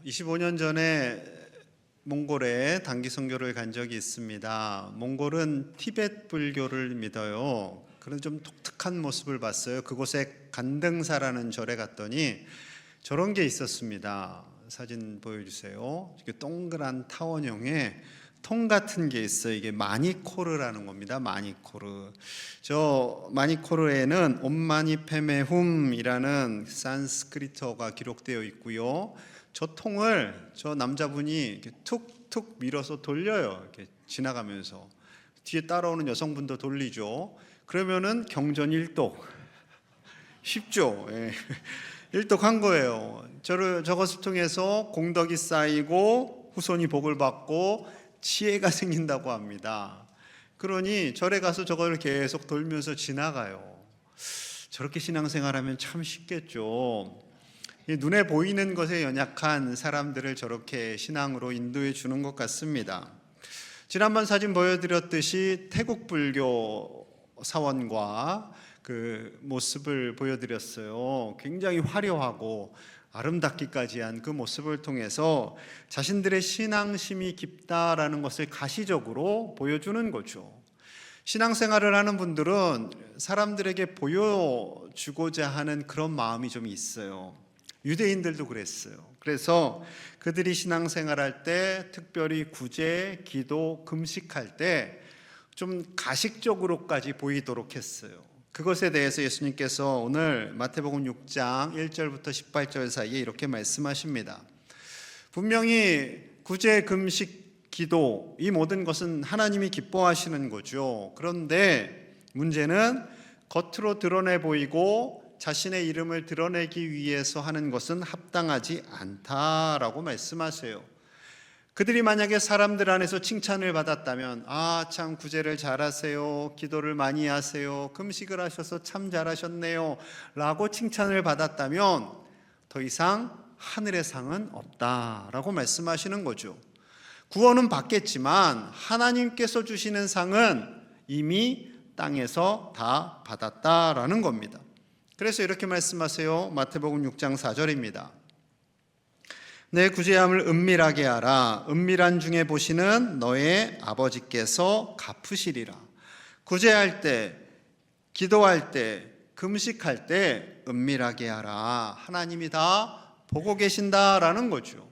25년 전에 몽골에 단기 선교를 간 적이 있습니다. 몽골은 티베트 불교를 믿어요. 그런 좀 독특한 모습을 봤어요. 그곳에 간등사라는 절에 갔더니 저런 게 있었습니다. 사진 보여주세요. 이게 동그란 타원형의 통 같은 게 있어요. 이게 마니코르라는 겁니다. 마니코르. 저 마니코르에는 옴마니 페메훔이라는 산스크리트어가 기록되어 있고요. 저 통을 저 남자분이 이렇게 툭툭 밀어서 돌려요. 이렇게 지나가면서 뒤에 따라오는 여성분도 돌리죠. 그러면은 경전 1독. 쉽죠. 예. 1독 한 거예요. 저것을 통해서 공덕이 쌓이고 후손이 복을 받고 지혜가 생긴다고 합니다. 그러니 절에 가서 저걸 계속 돌면서 지나가요. 저렇게 신앙생활하면 참 쉽겠죠. 눈에 보이는 것에 연약한 사람들을 저렇게 신앙으로 인도해 주는 것 같습니다. 지난번 사진 보여드렸듯이 태국 불교 사원과 그 모습을 보여드렸어요. 굉장히 화려하고 아름답기까지 한 그 모습을 통해서 자신들의 신앙심이 깊다라는 것을 가시적으로 보여주는 거죠. 신앙생활을 하는 분들은 사람들에게 보여주고자 하는 그런 마음이 좀 있어요. 유대인들도 그랬어요. 그래서 그들이 신앙생활할 때, 특별히 구제, 기도, 금식할 때 좀 가식적으로까지 보이도록 했어요. 그것에 대해서 예수님께서 오늘 마태복음 6장 1절부터 18절 사이에 이렇게 말씀하십니다. 분명히 구제, 금식, 기도, 이 모든 것은 하나님이 기뻐하시는 거죠. 그런데 문제는 겉으로 드러내 보이고 자신의 이름을 드러내기 위해서 하는 것은 합당하지 않다라고 말씀하세요. 그들이 만약에 사람들 안에서 칭찬을 받았다면 참 구제를 잘하세요, 기도를 많이 하세요, 금식을 하셔서 참 잘하셨네요 라고 칭찬을 받았다면 더 이상 하늘의 상은 없다라고 말씀하시는 거죠. 구원은 받겠지만 하나님께서 주시는 상은 이미 땅에서 다 받았다라는 겁니다. 그래서 이렇게 말씀하세요. 마태복음 6장 4절입니다. 내 구제함을 은밀하게 하라. 은밀한 중에 보시는 너의 아버지께서 갚으시리라. 구제할 때, 기도할 때, 금식할 때 은밀하게 하라. 하나님이 다 보고 계신다라는 거죠.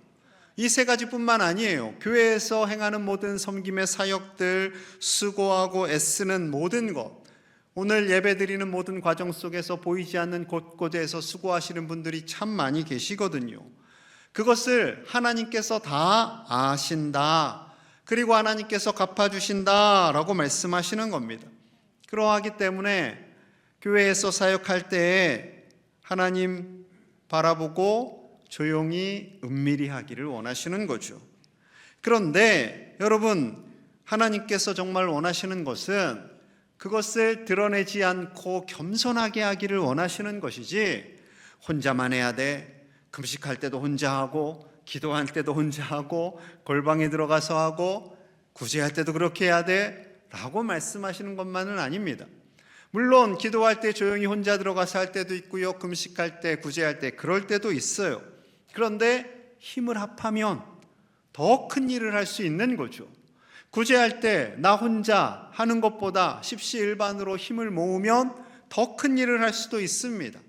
이 세 가지뿐만 아니에요. 교회에서 행하는 모든 섬김의 사역들, 수고하고 애쓰는 모든 것, 오늘 예배드리는 모든 과정 속에서 보이지 않는 곳곳에서 수고하시는 분들이 참 많이 계시거든요. 그것을 하나님께서 다 아신다. 그리고 하나님께서 갚아주신다라고 말씀하시는 겁니다. 그러하기 때문에 교회에서 사역할 때에 하나님 바라보고 조용히 은밀히 하기를 원하시는 거죠. 그런데 여러분, 하나님께서 정말 원하시는 것은 그것을 드러내지 않고 겸손하게 하기를 원하시는 것이지, 혼자만 해야 돼, 금식할 때도 혼자 하고 기도할 때도 혼자 하고 골방에 들어가서 하고 구제할 때도 그렇게 해야 돼 라고 말씀하시는 것만은 아닙니다. 물론 기도할 때 조용히 혼자 들어가서 할 때도 있고요, 금식할 때, 구제할 때 그럴 때도 있어요. 그런데 힘을 합하면 더 큰 일을 할 수 있는 거죠. 구제할 때 나 혼자 하는 것보다 십시일반으로 힘을 모으면 더 큰 일을 할 수도 있습니다.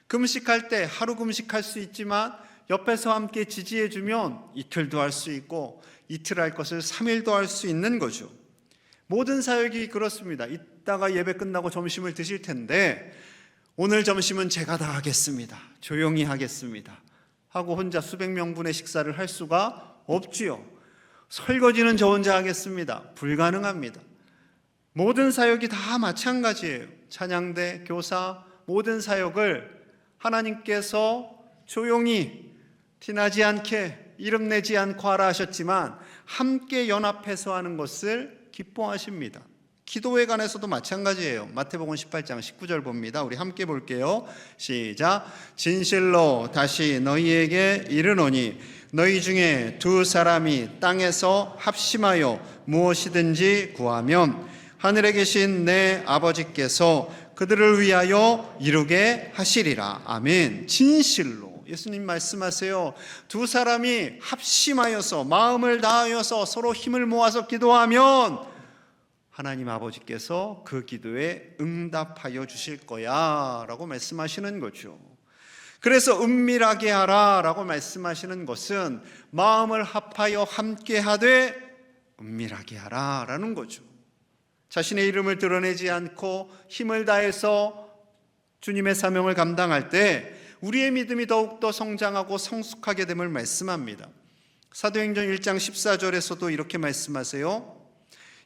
금식할 때 하루 금식할 수 있지만 옆에서 함께 지지해주면 이틀도 할 수 있고 이틀 할 것을 3일도 할 수 있는 거죠. 모든 사역이 그렇습니다. 이따가 예배 끝나고 점심을 드실 텐데 오늘 점심은 제가 다 하겠습니다, 조용히 하겠습니다 하고 혼자 수백 명분의 식사를 할 수가 없지요. 설거지는 저 혼자 하겠습니다, 불가능합니다. 모든 사역이 다 마찬가지예요. 찬양대, 교사, 모든 사역을 하나님께서 조용히 티나지 않게 이름 내지 않고 하라 하셨지만 함께 연합해서 하는 것을 기뻐하십니다. 기도에 관해서도 마찬가지예요. 마태복음 18장 19절 봅니다. 우리 함께 볼게요. 시작. 진실로 다시 너희에게 이르노니 너희 중에 두 사람이 땅에서 합심하여 무엇이든지 구하면 하늘에 계신 내 아버지께서 그들을 위하여 이루게 하시리라. 아멘. 진실로, 예수님 말씀하세요. 두 사람이 합심하여서 마음을 다하여서 서로 힘을 모아서 기도하면 하나님 아버지께서 그 기도에 응답하여 주실 거야 라고 말씀하시는 거죠. 그래서 은밀하게 하라 라고 말씀하시는 것은 마음을 합하여 함께 하되 은밀하게 하라 라는 거죠. 자신의 이름을 드러내지 않고 힘을 다해서 주님의 사명을 감당할 때 우리의 믿음이 더욱더 성장하고 성숙하게 됨을 말씀합니다. 사도행전 1장 14절에서도 이렇게 말씀하세요.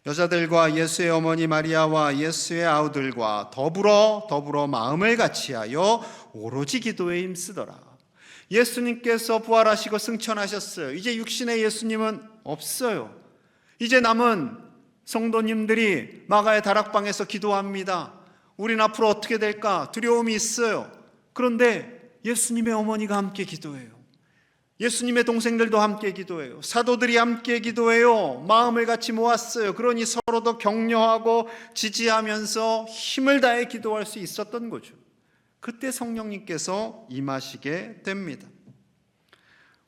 여자들과 예수의 어머니 마리아와 예수의 아우들과 더불어 마음을 같이하여 오로지 기도에 힘쓰더라. 예수님께서 부활하시고 승천하셨어요. 이제 육신의 예수님은 없어요. 이제 남은 성도님들이 마가의 다락방에서 기도합니다. 우린 앞으로 어떻게 될까 두려움이 있어요. 그런데 예수님의 어머니가 함께 기도해요. 예수님의 동생들도 함께 기도해요. 사도들이 함께 기도해요. 마음을 같이 모았어요. 그러니 서로도 격려하고 지지하면서 힘을 다해 기도할 수 있었던 거죠. 그때 성령님께서 임하시게 됩니다.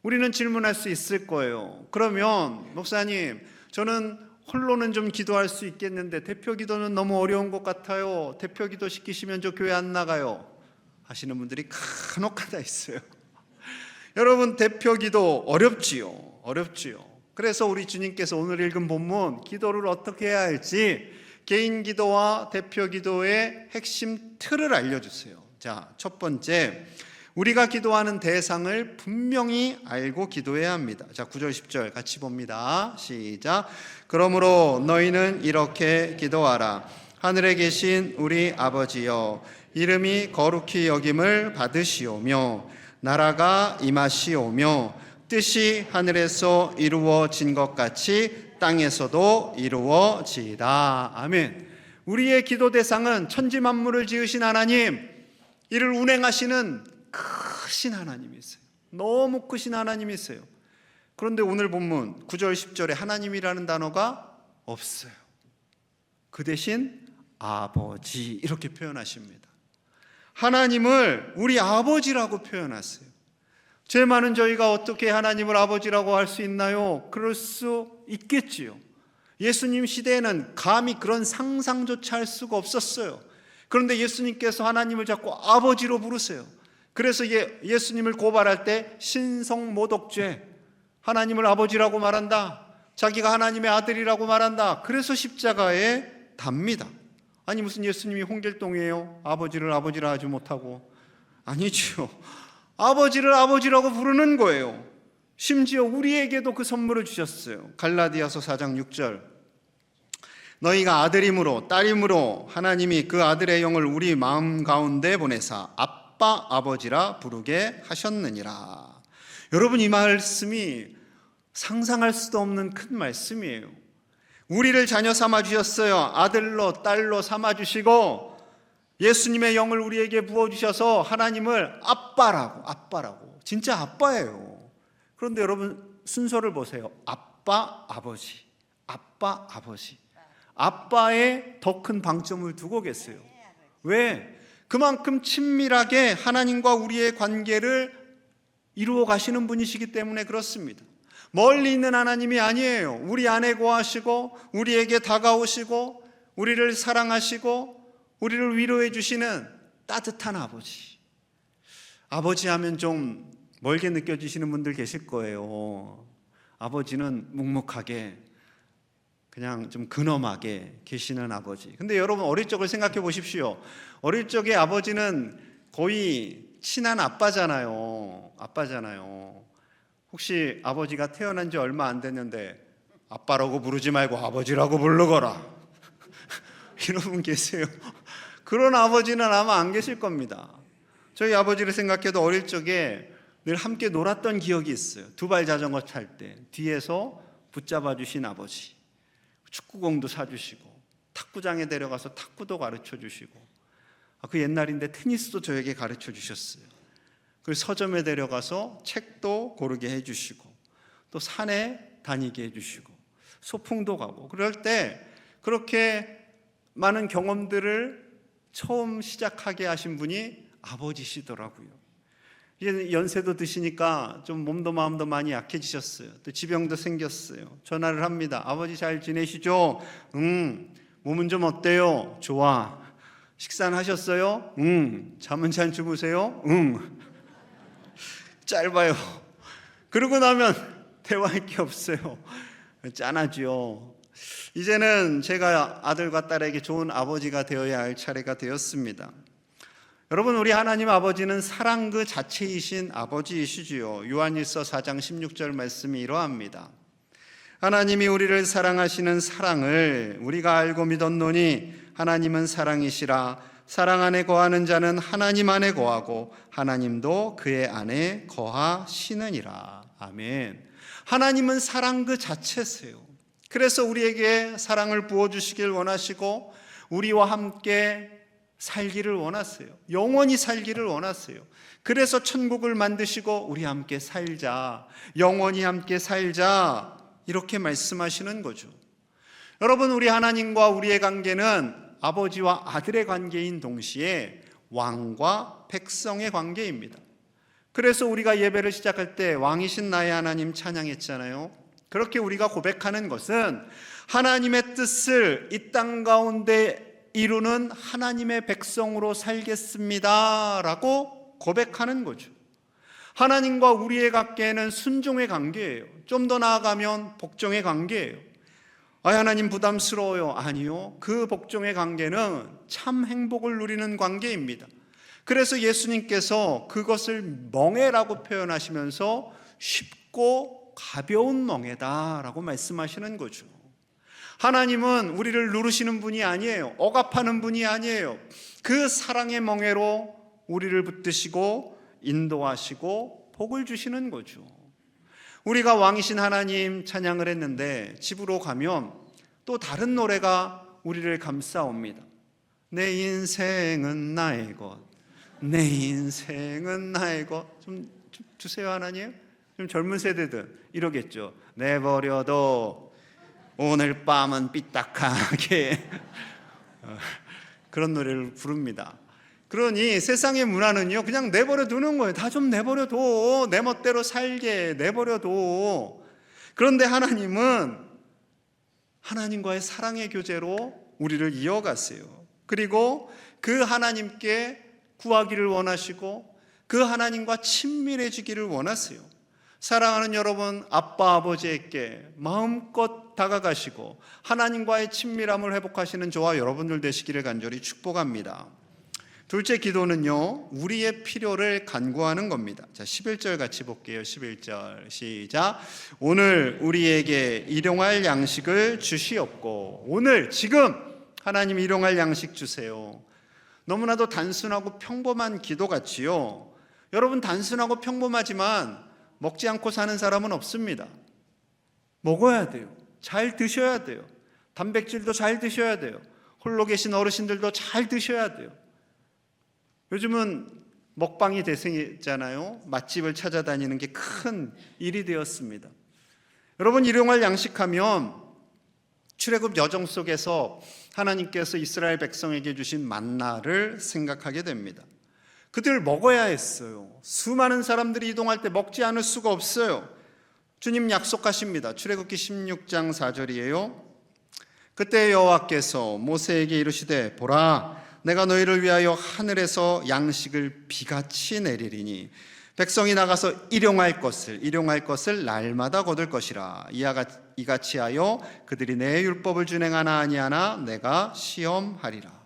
우리는 질문할 수 있을 거예요. 그러면 목사님, 저는 홀로는 좀 기도할 수 있겠는데 대표 기도는 너무 어려운 것 같아요. 대표 기도 시키시면 저 교회 안 나가요 하시는 분들이 간혹 하나 있어요. 여러분, 대표 기도 어렵지요. 그래서 우리 주님께서 오늘 읽은 본문 기도를 어떻게 해야 할지 개인 기도와 대표 기도의 핵심 틀을 알려주세요. 자, 첫 번째, 우리가 기도하는 대상을 분명히 알고 기도해야 합니다. 자, 9절 10절 같이 봅니다. 시작. 그러므로 너희는 이렇게 기도하라. 하늘에 계신 우리 아버지여, 이름이 거룩히 여김을 받으시오며 나라가 임하시오며 뜻이 하늘에서 이루어진 것 같이 땅에서도 이루어지이다. 아멘. 우리의 기도 대상은 천지 만물을 지으신 하나님, 이를 운행하시는 크신 하나님이세요. 너무 크신 하나님이세요. 그런데 오늘 본문 9절 10절에 하나님이라는 단어가 없어요. 그 대신 아버지 이렇게 표현하십니다. 하나님을 우리 아버지라고 표현하세요. 죄 많은 저희가 어떻게 하나님을 아버지라고 할 수 있나요? 그럴 수 있겠지요. 예수님 시대에는 감히 그런 상상조차 할 수가 없었어요. 그런데 예수님께서 하나님을 자꾸 아버지로 부르세요. 그래서 예수님을 고발할 때 신성모독죄, 하나님을 아버지라고 말한다, 자기가 하나님의 아들이라고 말한다. 그래서 십자가에 답니다. 아니 무슨 예수님이 홍길동이에요? 아버지를 아버지라 하지 못하고. 아니죠. 아버지를 아버지라고 부르는 거예요. 심지어 우리에게도 그 선물을 주셨어요. 갈라디아서 4장 6절, 너희가 아들임으로 딸임으로 하나님이 그 아들의 영을 우리 마음 가운데 보내사 아빠 아버지라 부르게 하셨느니라. 여러분, 이 말씀이 상상할 수도 없는 큰 말씀이에요. 우리를 자녀 삼아 주셨어요. 아들로 딸로 삼아 주시고 예수님의 영을 우리에게 부어 주셔서 하나님을 아빠라고 진짜 아빠예요. 그런데 여러분, 순서를 보세요. 아빠 아버지, 아빠 아버지. 아빠에 더 큰 방점을 두고 계세요. 왜? 그만큼 친밀하게 하나님과 우리의 관계를 이루어 가시는 분이시기 때문에 그렇습니다. 멀리 있는 하나님이 아니에요. 우리 안에 거하시고 우리에게 다가오시고 우리를 사랑하시고 우리를 위로해 주시는 따뜻한 아버지. 아버지 하면 좀 멀게 느껴지시는 분들 계실 거예요. 아버지는 묵묵하게 그냥 좀 근엄하게 계시는 아버지. 근데 여러분, 어릴 적을 생각해 보십시오. 어릴 적에 아버지는 거의 친한 아빠잖아요. 혹시 아버지가 태어난 지 얼마 안 됐는데 아빠라고 부르지 말고 아버지라고 부르거라 이런 분 계세요? 그런 아버지는 아마 안 계실 겁니다. 저희 아버지를 생각해도 어릴 적에 늘 함께 놀았던 기억이 있어요. 두발 자전거 탈 때 뒤에서 붙잡아 주신 아버지, 축구공도 사주시고 탁구장에 데려가서 탁구도 가르쳐 주시고, 그 옛날인데 테니스도 저에게 가르쳐 주셨어요. 그리고 서점에 데려가서 책도 고르게 해주시고 또 산에 다니게 해주시고 소풍도 가고, 그럴 때 그렇게 많은 경험들을 처음 시작하게 하신 분이 아버지시더라고요. 이제 연세도 드시니까 좀 몸도 마음도 많이 약해지셨어요. 또 지병도 생겼어요. 전화를 합니다. 아버지 잘 지내시죠? 몸은 좀 어때요? 좋아. 식사는 하셨어요? 잠은 잘 주무세요? 짧아요. 그러고 나면 대화할 게 없어요. 짠하죠. 이제는 제가 아들과 딸에게 좋은 아버지가 되어야 할 차례가 되었습니다. 여러분, 우리 하나님 아버지는 사랑 그 자체이신 아버지이시지요. 요한일서 4장 16절 말씀이 이러합니다. 하나님이 우리를 사랑하시는 사랑을 우리가 알고 믿었노니 하나님은 사랑이시라. 사랑 안에 거하는 자는 하나님 안에 거하고 하나님도 그의 안에 거하시느니라. 아멘. 하나님은 사랑 그 자체세요. 그래서 우리에게 사랑을 부어주시길 원하시고 우리와 함께 살기를 원하세요. 영원히 살기를 원하세요. 그래서 천국을 만드시고 우리 함께 살자, 영원히 함께 살자, 이렇게 말씀하시는 거죠. 여러분, 우리 하나님과 우리의 관계는 아버지와 아들의 관계인 동시에 왕과 백성의 관계입니다. 그래서 우리가 예배를 시작할 때 왕이신 나의 하나님 찬양했잖아요. 그렇게 우리가 고백하는 것은 하나님의 뜻을 이 땅 가운데 이루는 하나님의 백성으로 살겠습니다 라고 고백하는 거죠. 하나님과 우리의 관계는 순종의 관계예요. 좀 더 나아가면 복종의 관계예요. 하나님 부담스러워요. 아니요. 그 복종의 관계는 참 행복을 누리는 관계입니다. 그래서 예수님께서 그것을 멍에라고 표현하시면서 쉽고 가벼운 멍에다라고 말씀하시는 거죠. 하나님은 우리를 누르시는 분이 아니에요. 억압하는 분이 아니에요. 그 사랑의 멍에로 우리를 붙드시고 인도하시고 복을 주시는 거죠. 우리가 왕이신 하나님 찬양을 했는데 집으로 가면 또 다른 노래가 우리를 감싸옵니다. 내 인생은 나의 것, 내 인생은 나의 것. 좀 주세요 하나님. 좀 젊은 세대들 이러겠죠. 내버려둬 오늘 밤은 삐딱하게 그런 노래를 부릅니다. 그러니 세상의 문화는요 그냥 내버려 두는 거예요. 다 좀 내버려둬, 내 멋대로 살게 내버려둬. 그런데 하나님은 하나님과의 사랑의 교제로 우리를 이어가세요. 그리고 그 하나님께 구하기를 원하시고 그 하나님과 친밀해지기를 원하세요. 사랑하는 여러분, 아빠 아버지에게 마음껏 다가가시고 하나님과의 친밀함을 회복하시는 저와 여러분들 되시기를 간절히 축복합니다. 둘째 기도는요, 우리의 필요를 간구하는 겁니다. 자, 11절 같이 볼게요. 11절 시작. 오늘 우리에게 일용할 양식을 주시옵고. 오늘 지금 하나님 일용할 양식 주세요. 너무나도 단순하고 평범한 기도 같지요. 여러분, 단순하고 평범하지만 먹지 않고 사는 사람은 없습니다. 먹어야 돼요. 잘 드셔야 돼요. 단백질도 잘 드셔야 돼요. 홀로 계신 어르신들도 잘 드셔야 돼요. 요즘은 먹방이 대세잖아요. 맛집을 찾아다니는 게 큰 일이 되었습니다. 여러분, 일용할 양식하면 출애굽 여정 속에서 하나님께서 이스라엘 백성에게 주신 만나를 생각하게 됩니다. 그들 먹어야 했어요. 수많은 사람들이 이동할 때 먹지 않을 수가 없어요. 주님 약속하십니다. 출애굽기 16장 4절이에요. 그때 여호와께서 모세에게 이르시되 보라, 내가 너희를 위하여 하늘에서 양식을 비같이 내리리니 백성이 나가서 일용할 것을 날마다 거둘 것이라. 이같이 하여 그들이 내 율법을 준행하나 아니하나 내가 시험하리라.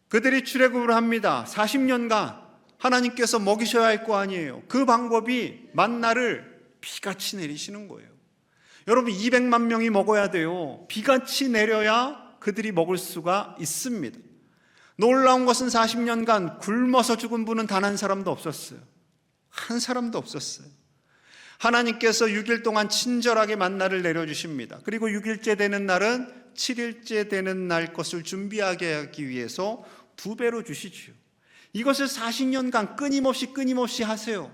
그들이 출애굽을 합니다. 40년간 하나님께서 먹이셔야 할 거 아니에요. 그 방법이 만나를 비같이 내리시는 거예요. 여러분, 200만 명이 먹어야 돼요. 비같이 내려야 그들이 먹을 수가 있습니다. 놀라운 것은 40년간 굶어서 죽은 분은 단 한 사람도 없었어요. 한 사람도 없었어요. 하나님께서 6일 동안 친절하게 만나를 내려주십니다. 그리고 6일째 되는 날은 7일째 되는 날 것을 준비하게 하기 위해서 2배로 주시죠. 이것을 40년간 끊임없이 하세요.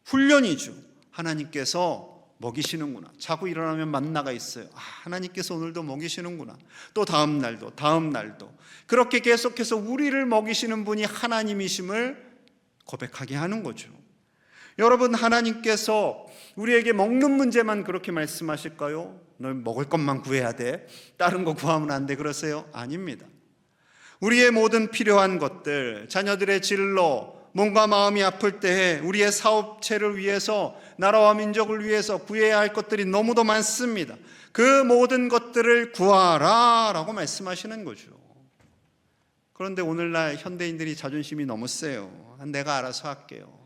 훈련이죠. 하나님께서 먹이시는구나. 자고 일어나면 만나가 있어요. 하나님께서 오늘도 먹이시는구나. 또 다음 날도 그렇게 계속해서 우리를 먹이시는 분이 하나님이심을 고백하게 하는 거죠. 여러분, 하나님께서 우리에게 먹는 문제만 그렇게 말씀하실까요? 너 먹을 것만 구해야 돼, 다른 거 구하면 안 돼, 그러세요? 아닙니다. 우리의 모든 필요한 것들, 자녀들의 진로, 몸과 마음이 아플 때에 우리의 사업체를 위해서, 나라와 민족을 위해서 구해야 할 것들이 너무도 많습니다. 그 모든 것들을 구하라 라고 말씀하시는 거죠. 그런데 오늘날 현대인들이 자존심이 너무 세요. 내가 알아서 할게요.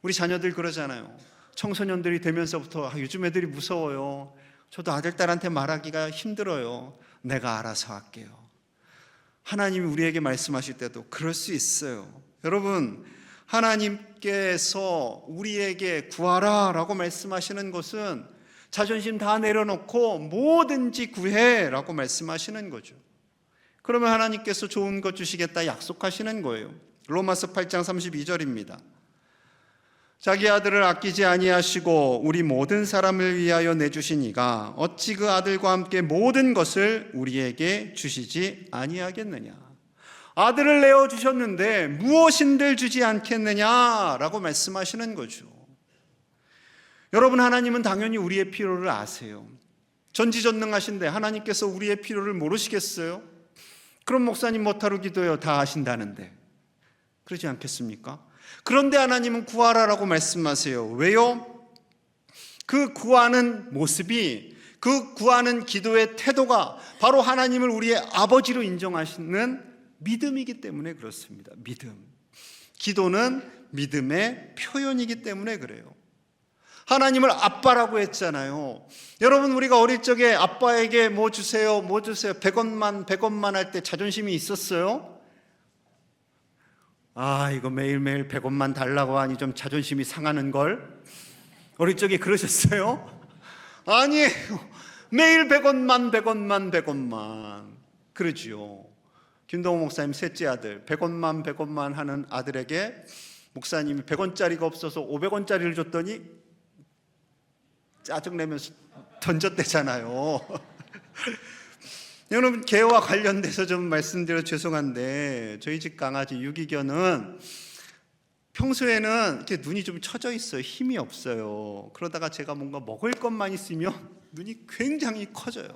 우리 자녀들 그러잖아요. 청소년들이 되면서부터 요즘 애들이 무서워요. 저도 아들, 딸한테 말하기가 힘들어요. 내가 알아서 할게요. 하나님이 우리에게 말씀하실 때도 그럴 수 있어요. 여러분, 하나님께서 우리에게 구하라 라고 말씀하시는 것은 자존심 다 내려놓고 뭐든지 구해 라고 말씀하시는 거죠. 그러면 하나님께서 좋은 것 주시겠다 약속하시는 거예요. 로마서 8장 32절입니다. 자기 아들을 아끼지 아니하시고 우리 모든 사람을 위하여 내주시니가 어찌 그 아들과 함께 모든 것을 우리에게 주시지 아니하겠느냐. 아들을 내어주셨는데 무엇인들 주지 않겠느냐라고 말씀하시는 거죠. 여러분, 하나님은 당연히 우리의 필요를 아세요. 전지전능하신데 하나님께서 우리의 필요를 모르시겠어요? 그럼 목사님 뭐하러 기도해요? 다 아신다는데. 그러지 않겠습니까? 그런데 하나님은 구하라라고 말씀하세요. 왜요? 그 구하는 모습이, 그 구하는 기도의 태도가 바로 하나님을 우리의 아버지로 인정하시는 믿음이기 때문에 그렇습니다. 믿음. 기도는 믿음의 표현이기 때문에 그래요. 하나님을 아빠라고 했잖아요. 여러분, 우리가 어릴 적에 아빠에게 뭐 주세요, 뭐 주세요, 100원만 할 때 자존심이 있었어요? 이거 매일매일 100원만 달라고 하니 좀 자존심이 상하는걸? 어릴 적에 그러셨어요? 아니에요. 매일 100원만 그러지요. 김동호 목사님 셋째 아들, 100원만 하는 아들에게 목사님이 100원짜리가 없어서 500원짜리를 줬더니 짜증내면서 던졌대잖아요. 여러분, 개와 관련돼서 좀 말씀드려 죄송한데, 저희 집 강아지 유기견은 평소에는 이렇게 눈이 좀 처져 있어요. 힘이 없어요. 그러다가 제가 뭔가 먹을 것만 있으면 눈이 굉장히 커져요.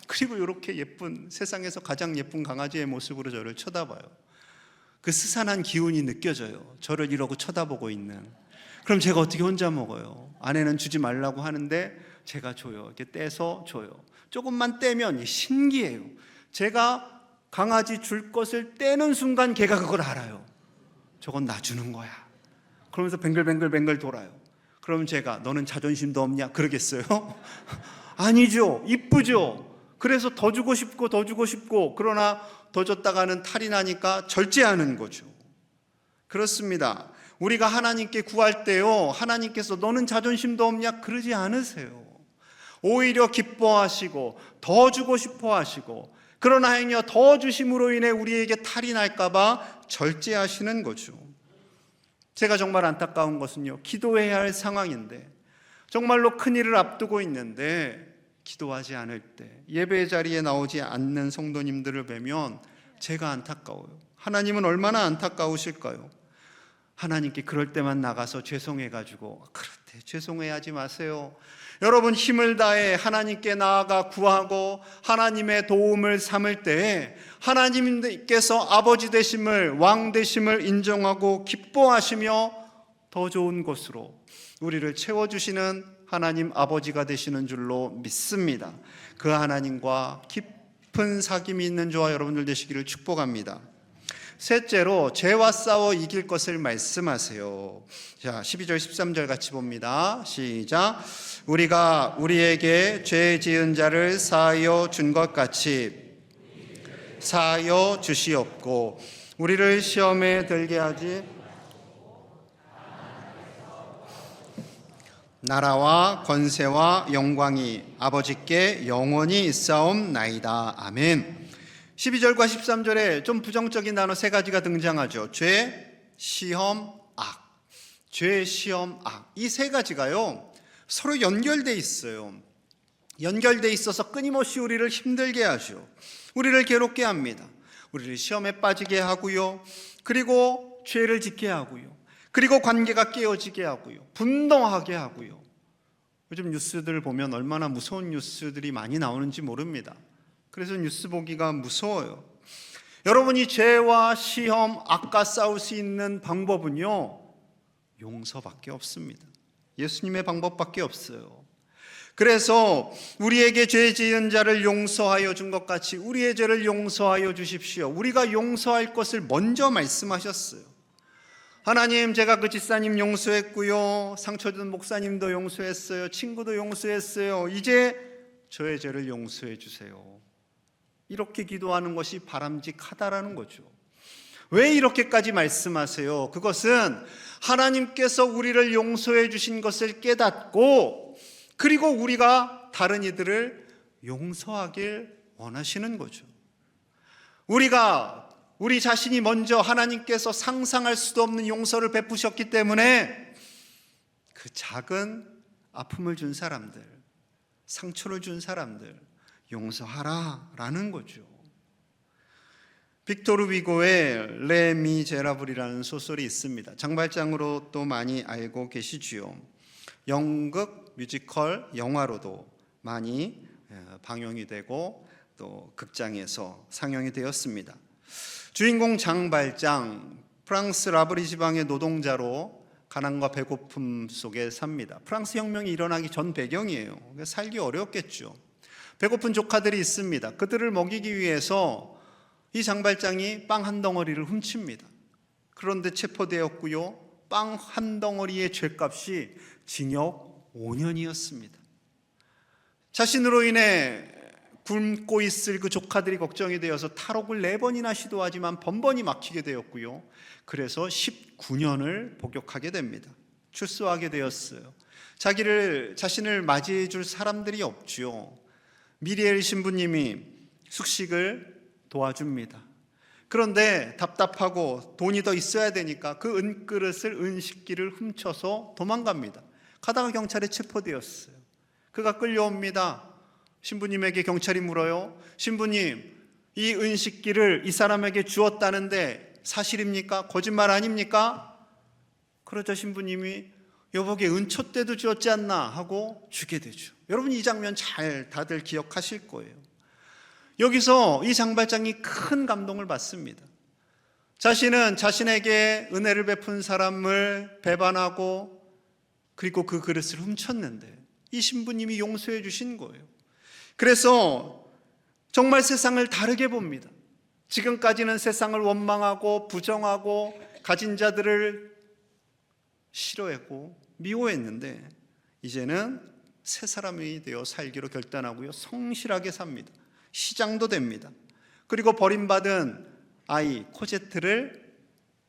그리고 이렇게 예쁜, 세상에서 가장 예쁜 강아지의 모습으로 저를 쳐다봐요. 그 스산한 기운이 느껴져요. 저를 이러고 쳐다보고 있는. 그럼 제가 어떻게 혼자 먹어요? 아내는 주지 말라고 하는데 제가 줘요. 이렇게 떼서 줘요. 조금만 떼면 신기해요. 제가 강아지 줄 것을 떼는 순간 걔가 그걸 알아요. 저건 나 주는 거야. 그러면서 뱅글뱅글 돌아요. 그러면 제가 너는 자존심도 없냐? 그러겠어요? 아니죠. 이쁘죠. 그래서 더 주고 싶고 그러나 더 줬다가는 탈이 나니까 절제하는 거죠. 그렇습니다. 우리가 하나님께 구할 때요, 하나님께서 너는 자존심도 없냐? 그러지 않으세요. 오히려 기뻐하시고 더 주고 싶어 하시고, 그러나 행여 더 주심으로 인해 우리에게 탈이 날까 봐 절제하시는 거죠. 제가 정말 안타까운 것은요, 기도해야 할 상황인데, 정말로 큰일을 앞두고 있는데 기도하지 않을 때, 예배 자리에 나오지 않는 성도님들을 뵈면 제가 안타까워요. 하나님은 얼마나 안타까우실까요? 하나님께 그럴 때만 나가서 죄송해가지고, 그렇대, 죄송해하지 마세요. 여러분, 힘을 다해 하나님께 나아가 구하고 하나님의 도움을 삼을 때에 하나님께서 아버지 되심을, 왕 되심을 인정하고 기뻐하시며 더 좋은 것으로 우리를 채워주시는 하나님 아버지가 되시는 줄로 믿습니다. 그 하나님과 깊은 사귐이 있는 저와 여러분들 되시기를 축복합니다. 셋째로, 죄와 싸워 이길 것을 말씀하세요. 자, 12절 13절 같이 봅니다. 시작. 우리가 우리에게 죄 지은 자를 사하여 준 것 같이 사하여 주시옵고 우리를 시험에 들게 하지 나라와 권세와 영광이 아버지께 영원히 있사옵나이다. 아멘. 12절과 13절에 좀 부정적인 단어 세 가지가 등장하죠. 죄, 시험, 악. 죄, 시험, 악. 이 세 가지가요, 서로 연결돼 있어요. 연결돼 있어서 끊임없이 우리를 힘들게 하죠. 우리를 괴롭게 합니다. 우리를 시험에 빠지게 하고요, 그리고 죄를 짓게 하고요. 그리고 관계가 깨어지게 하고요, 분노하게 하고요. 요즘 뉴스들 보면 얼마나 무서운 뉴스들이 많이 나오는지 모릅니다. 그래서 뉴스 보기가 무서워요. 여러분이 죄와 시험, 악과 싸울 수 있는 방법은요, 용서밖에 없습니다. 예수님의 방법밖에 없어요. 그래서 우리에게 죄 지은 자를 용서하여 준 것 같이 우리의 죄를 용서하여 주십시오. 우리가 용서할 것을 먼저 말씀하셨어요. 하나님, 제가 그 집사님 용서했고요, 상처 준 목사님도 용서했어요, 친구도 용서했어요. 이제 저의 죄를 용서해 주세요. 이렇게 기도하는 것이 바람직하다라는 거죠. 왜 이렇게까지 말씀하세요? 그것은 하나님께서 우리를 용서해 주신 것을 깨닫고, 그리고 우리가 다른 이들을 용서하길 원하시는 거죠. 우리 자신이 먼저 하나님께서 상상할 수도 없는 용서를 베푸셨기 때문에 그 작은 아픔을 준 사람들, 상처를 준 사람들 용서하라라는 거죠. 빅토르 위고의 레 미제라블이라는 소설이 있습니다. 장발장으로 또 많이 알고 계시지요. 연극, 뮤지컬, 영화로도 많이 방영이 되고 또 극장에서 상영이 되었습니다. 주인공 장발장, 프랑스 라브리 지방의 노동자로 가난과 배고픔 속에 삽니다. 프랑스 혁명이 일어나기 전 배경이에요. 살기 어렵겠죠. 배고픈 조카들이 있습니다. 그들을 먹이기 위해서 이 장발장이 빵 한 덩어리를 훔칩니다. 그런데 체포되었고요, 빵 한 덩어리의 죄값이 징역 5년이었습니다. 자신으로 인해 굶고 있을 그 조카들이 걱정이 되어서 탈옥을 4번이나 시도하지만 번번이 막히게 되었고요, 그래서 19년을 복역하게 됩니다. 출소하게 되었어요. 자신을 맞이해 줄 사람들이 없죠. 미리엘 신부님이 숙식을 도와줍니다. 그런데 답답하고 돈이 더 있어야 되니까 그 은그릇을, 은식기를 훔쳐서 도망갑니다. 가다가 경찰에 체포되었어요. 그가 끌려옵니다. 신부님에게 경찰이 물어요. 신부님, 이 은식기를 이 사람에게 주었다는데 사실입니까? 거짓말 아닙니까? 그러자 신부님이 여보게 은초 때도 주었지 않나 하고 주게 되죠. 여러분, 이 장면 잘 다들 기억하실 거예요. 여기서 이 장발장이 큰 감동을 받습니다. 자신은 자신에게 은혜를 베푼 사람을 배반하고 그리고 그 그릇을 훔쳤는데 이 신부님이 용서해 주신 거예요. 그래서 정말 세상을 다르게 봅니다. 지금까지는 세상을 원망하고 부정하고 가진 자들을 싫어했고 미워했는데 이제는 새 사람이 되어 살기로 결단하고요, 성실하게 삽니다. 시장도 됩니다. 그리고 버림받은 아이 코제트를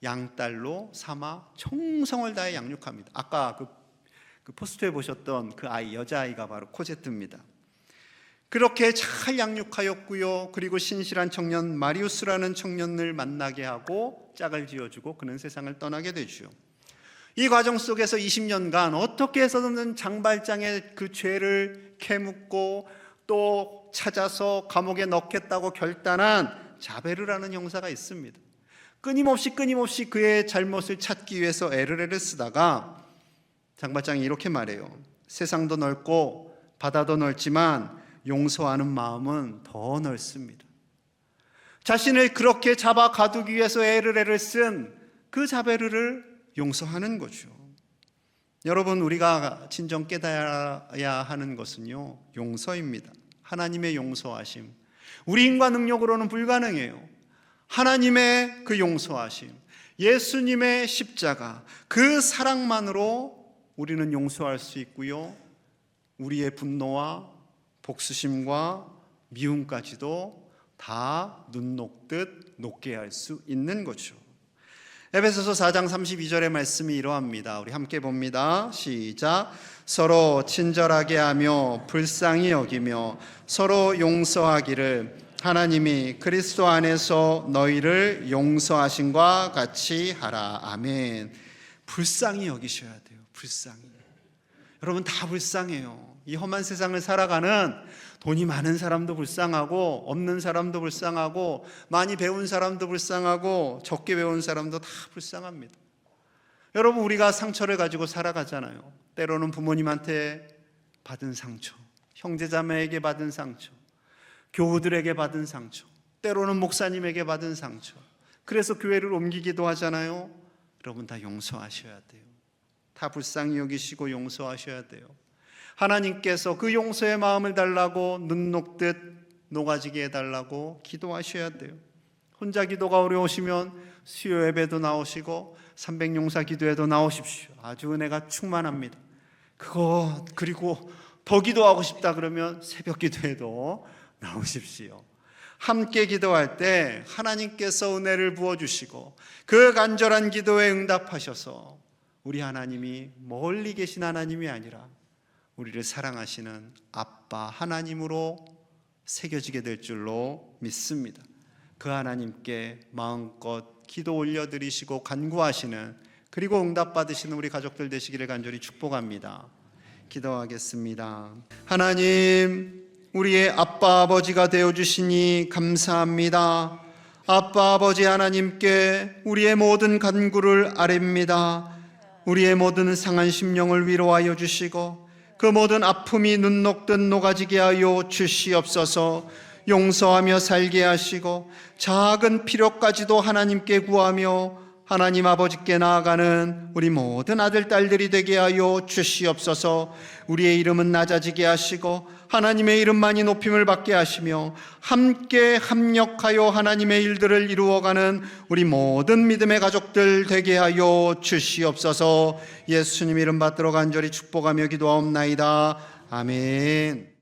양딸로 삼아 정성을 다해 양육합니다. 아까 그 포스터에 보셨던 그 아이, 여자아이가 바로 코제트입니다. 그렇게 잘 양육하였고요, 그리고 신실한 청년 마리우스라는 청년을 만나게 하고 짝을 지어주고 그는 세상을 떠나게 되죠. 이 과정 속에서 20년간 어떻게 해서든 장발장의 그 죄를 캐묻고 또 찾아서 감옥에 넣겠다고 결단한 자베르라는 형사가 있습니다. 끊임없이 그의 잘못을 찾기 위해서 애를 쓰다가 장발장이 이렇게 말해요. 세상도 넓고 바다도 넓지만 용서하는 마음은 더 넓습니다. 자신을 그렇게 잡아 가두기 위해서 애를 쓴 그 자베르를 용서하는 거죠. 여러분, 우리가 진정 깨달아야 하는 것은요, 용서입니다. 하나님의 용서하심. 우리 힘과 능력으로는 불가능해요. 하나님의 그 용서하심, 예수님의 십자가, 그 사랑만으로 우리는 용서할 수 있고요, 우리의 분노와 복수심과 미움까지도 다 눈 녹듯 녹게 할 수 있는 거죠. 에베소서 4장 32절의 말씀이 이러합니다. 우리 함께 봅니다. 시작. 서로 친절하게 하며 불쌍히 여기며 서로 용서하기를 하나님이 그리스도 안에서 너희를 용서하신과 같이 하라. 아멘. 불쌍히 여기셔야 돼요. 불쌍히. 여러분, 다 불쌍해요. 이 험한 세상을 살아가는 돈이 많은 사람도 불쌍하고 없는 사람도 불쌍하고 많이 배운 사람도 불쌍하고 적게 배운 사람도 다 불쌍합니다. 여러분, 우리가 상처를 가지고 살아가잖아요. 때로는 부모님한테 받은 상처, 형제자매에게 받은 상처, 교우들에게 받은 상처, 때로는 목사님에게 받은 상처, 그래서 교회를 옮기기도 하잖아요. 여러분, 다 용서하셔야 돼요. 다 불쌍히 여기시고 용서하셔야 돼요. 하나님께서 그 용서의 마음을 달라고 눈 녹듯 녹아지게 해달라고 기도하셔야 돼요. 혼자 기도가 어려우시면 수요 예배도 나오시고 300용사 기도에도 나오십시오. 아주 은혜가 충만합니다. 그리고 더 기도하고 싶다 그러면 새벽 기도에도 나오십시오. 함께 기도할 때 하나님께서 은혜를 부어주시고 그 간절한 기도에 응답하셔서 우리 하나님이 멀리 계신 하나님이 아니라 우리를 사랑하시는 아빠 하나님으로 새겨지게 될 줄로 믿습니다. 그 하나님께 마음껏 기도 올려드리시고 간구하시는, 그리고 응답받으시는 우리 가족들 되시기를 간절히 축복합니다. 기도하겠습니다. 하나님, 우리의 아빠 아버지가 되어주시니 감사합니다. 아빠 아버지 하나님께 우리의 모든 간구를 아뢰입니다. 우리의 모든 상한 심령을 위로하여 주시고 그 모든 아픔이 눈 녹듯 녹아지게 하여 주시옵소서. 용서하며 살게 하시고 작은 필요까지도 하나님께 구하며 하나님 아버지께 나아가는 우리 모든 아들 딸들이 되게 하여 주시옵소서. 우리의 이름은 낮아지게 하시고 하나님의 이름만이 높임을 받게 하시며 함께 합력하여 하나님의 일들을 이루어가는 우리 모든 믿음의 가족들 되게 하여 주시옵소서. 예수님 이름 받들어 간절히 축복하며 기도하옵나이다. 아멘.